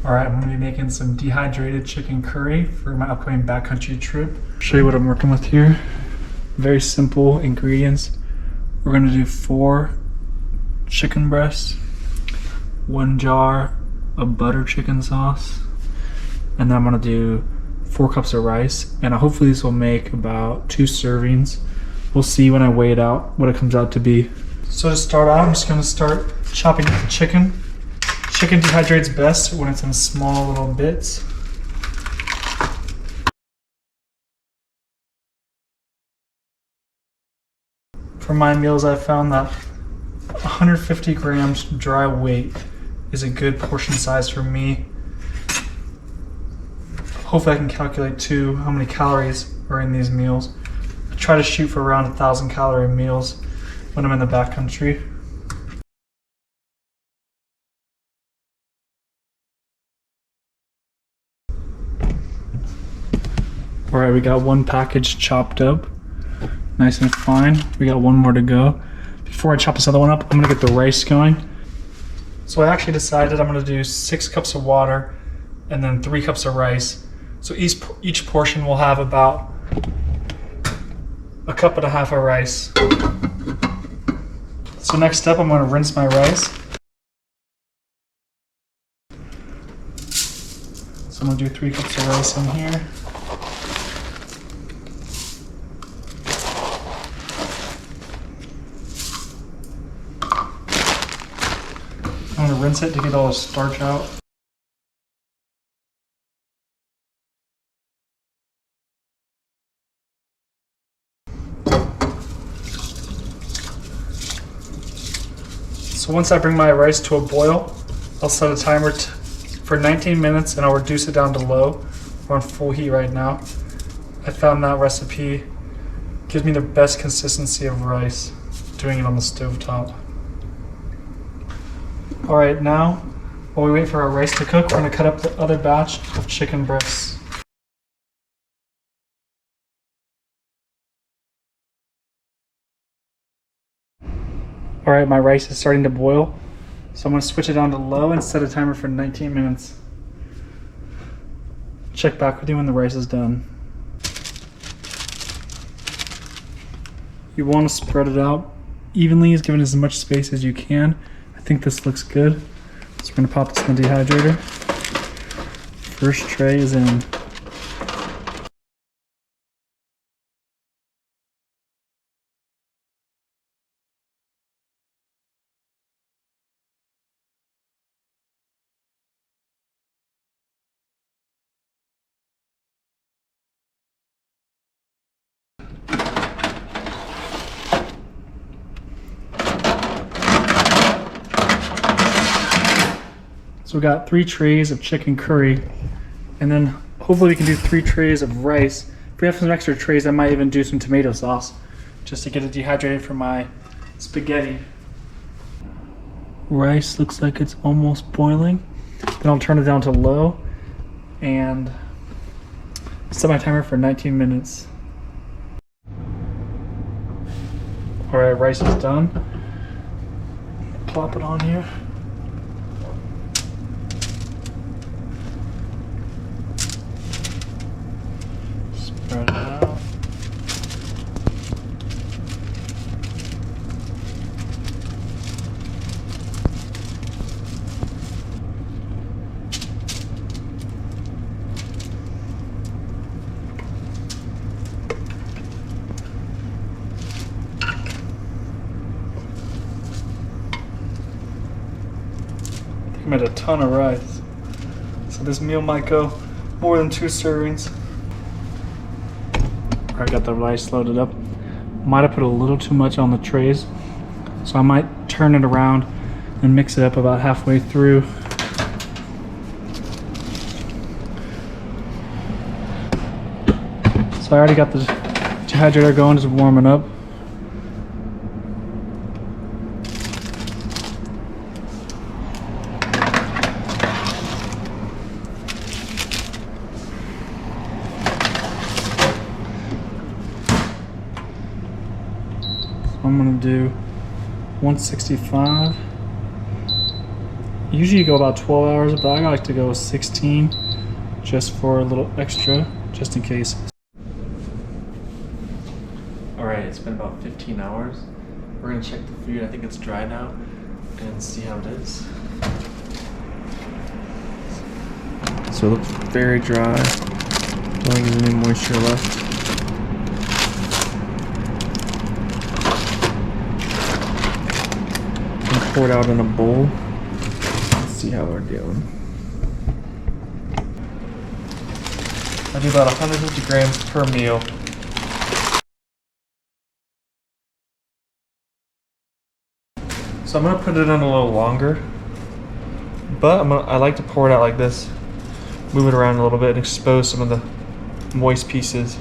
Alright, I'm going to be making some dehydrated chicken curry for my upcoming backcountry trip. Show you what I'm working with here. Very simple ingredients. We're going to do 4 chicken breasts, 1 jar of butter chicken sauce, and then I'm going to do 4 cups of rice, and hopefully this will make about 2 servings. We'll see when I weigh it out what it comes out to be. So to start out, I'm just going to start chopping the chicken. Chicken dehydrates best when it's in small little bits. For my meals, I've found that 150 grams dry weight is a good portion size for me. Hopefully I can calculate too how many calories are in these meals. I try to shoot for around 1,000 calorie meals when I'm in the backcountry. Alright, we got 1 package chopped up, nice and fine. We got 1 more to go. Before I chop this other one up, I'm gonna get the rice going. So I actually decided I'm gonna do 6 cups of water and then 3 cups of rice. So each portion will have about 1.5 cups of rice. So next up, I'm gonna rinse my rice. So I'm gonna do 3 cups of rice in here. I'm going to rinse it to get all the starch out. So once I bring my rice to a boil, I'll set a timer for 19 minutes and I'll reduce it down to low. We're on full heat right now. I found that recipe gives me the best consistency of rice doing it on the stove top. Alright, now, while we wait for our rice to cook, we're going to cut up the other batch of chicken breasts. Alright, my rice is starting to boil, so I'm going to switch it down to low and set a timer for 19 minutes. Check back with you when the rice is done. You want to spread it out evenly, giving it as much space as you can. I think this looks good. So we're going to pop this in the dehydrator. First tray is in. So we got 3 trays of chicken curry, and then hopefully we can do 3 trays of rice. If we have some extra trays, I might even do some tomato sauce just to get it dehydrated for my spaghetti. Rice looks like it's almost boiling. Then I'll turn it down to low and set my timer for 19 minutes. Alright, rice is done. Plop it on here. Spread it out. I made a ton of rice, so this meal might go more than 2 servings. I got the rice loaded up. Might have put a little too much on the trays, so I might turn it around and mix it up about halfway through. So I already got the dehydrator going, just warming up. I'm gonna do 165 Usually you go about 12 hours, but I like to go 16 just for a little extra, just in case. Alright, it's been about 15 hours. We're gonna check the food. I think it's dry now and see how it is. So it looks very dry. Don't think there's any moisture left. And pour it out in a bowl. Let's see how we're doing. I do about 150 grams per meal. So I'm gonna put it in a little longer, but I like to pour it out like this, move it around a little bit and expose some of the moist pieces.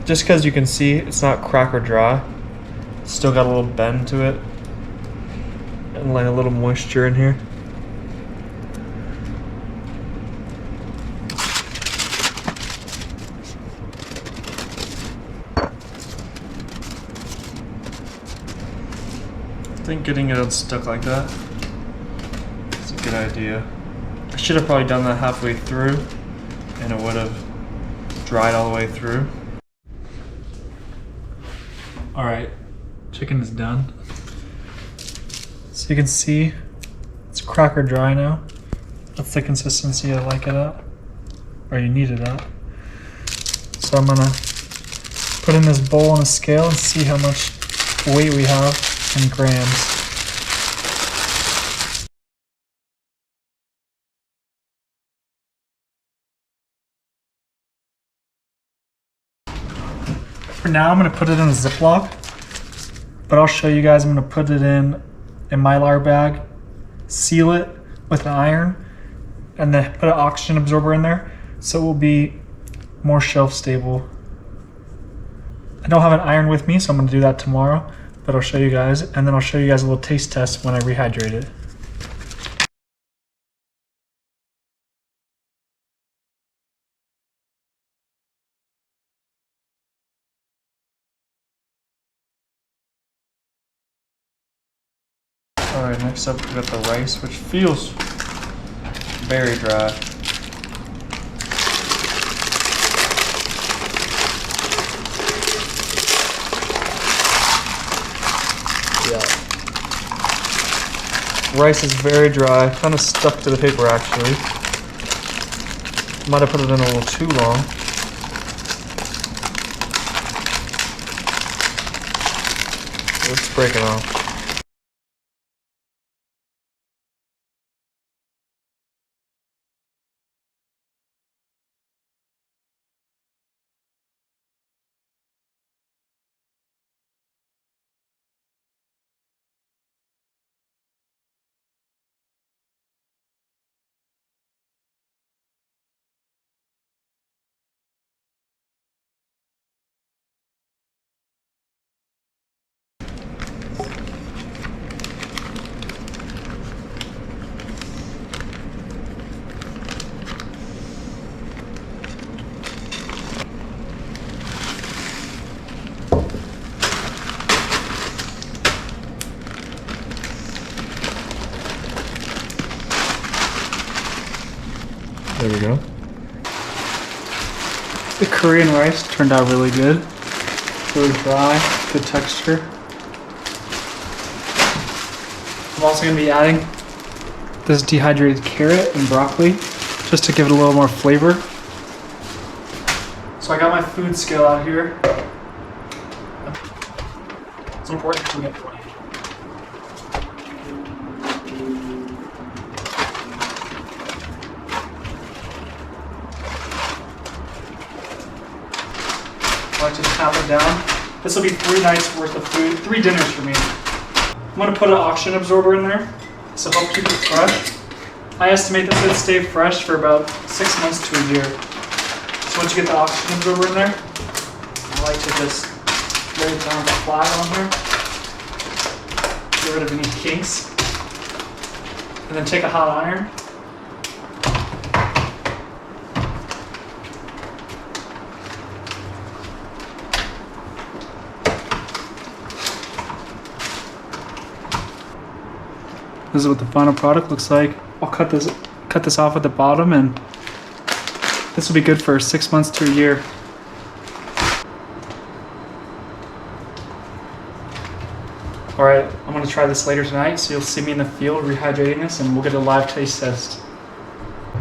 Just because you can see it's not crack or dry, it's still got a little bend to it and like a little moisture in here. I think getting it unstuck like that is a good idea. I should have probably done that halfway through and it would have dried all the way through. Alright, chicken is done. So you can see it's cracker dry now. That's the consistency I like it at, or you need it at. So I'm gonna put in this bowl on a scale and see how much weight we have in grams. For now, I'm going to put it in a Ziploc, but I'll show you guys. I'm going to put it in a Mylar bag, seal it with an iron, and then put an oxygen absorber in there so it will be more shelf stable. I don't have an iron with me, so I'm going to do that tomorrow, but I'll show you guys, and then I'll show you guys a little taste test when I rehydrate it. Alright, next up we got the rice, which feels very dry. Yeah. Rice is very dry, kind of stuck to the paper actually. Might have put it in a little too long. Let's break it off. There we go. The curry and rice turned out really good. Really dry, good texture. I'm also going to be adding this dehydrated carrot and broccoli just to give it a little more flavor. So I got my food scale out here. It's important to get 20. I like to tap it down. This will be 3 nights worth of food, 3 dinners for me. I'm going to put an oxygen absorber in there to help keep it fresh. I estimate this would stay fresh for about 6 months to a year. So once you get the oxygen absorber in there, I like to just lay it down flat on here. Get rid of any kinks. And then take a hot iron. This is what the final product looks like. I'll cut this off at the bottom, and this will be good for 6 months to a year. All right, I'm gonna try this later tonight, so you'll see me in the field rehydrating this, and we'll get a live taste test.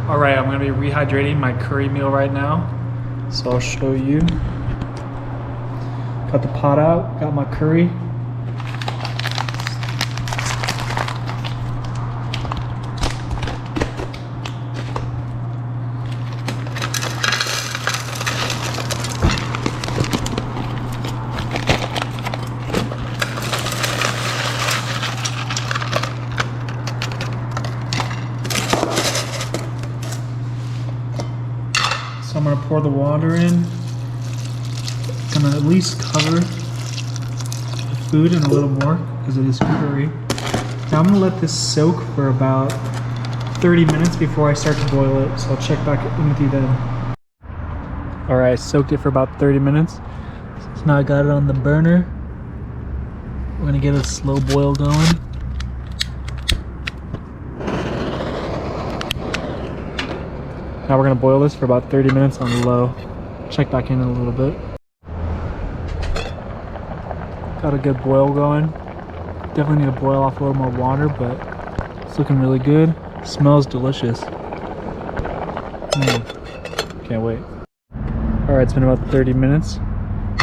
All right, I'm gonna be rehydrating my curry meal right now. So I'll show you. Got the pot out, got my curry. So I'm gonna pour the water in. It's gonna at least cover the food and a little more because it is curry. Now I'm gonna let this soak for about 30 minutes before I start to boil it. So I'll check back in with you then. All right, I soaked it for about 30 minutes. So now I got it on the burner. We're gonna get a slow boil going. Now we're gonna boil this for about 30 minutes on low. Check back in a little bit. Got a good boil going. Definitely need to boil off a little more water, but it's looking really good. Smells delicious. Can't wait. All right, it's been about 30 minutes.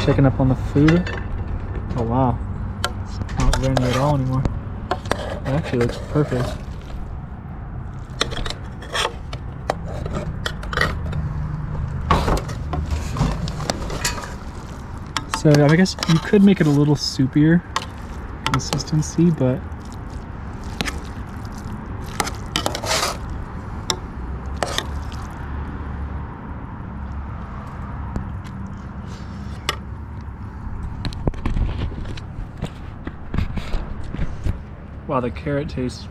Checking up on the food. Oh wow, it's not runny at all anymore. It actually looks perfect. So I guess you could make it a little soupier consistency, but wow, the carrot tastes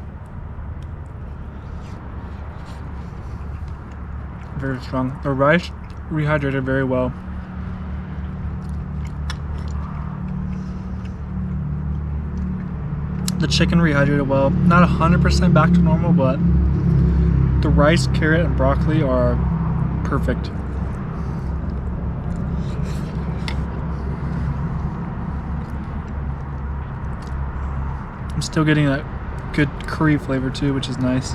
very strong. The rice rehydrated very well. The chicken rehydrated well. Not 100% back to normal, but the rice, carrot, and broccoli are perfect. I'm still getting that good curry flavor too, which is nice.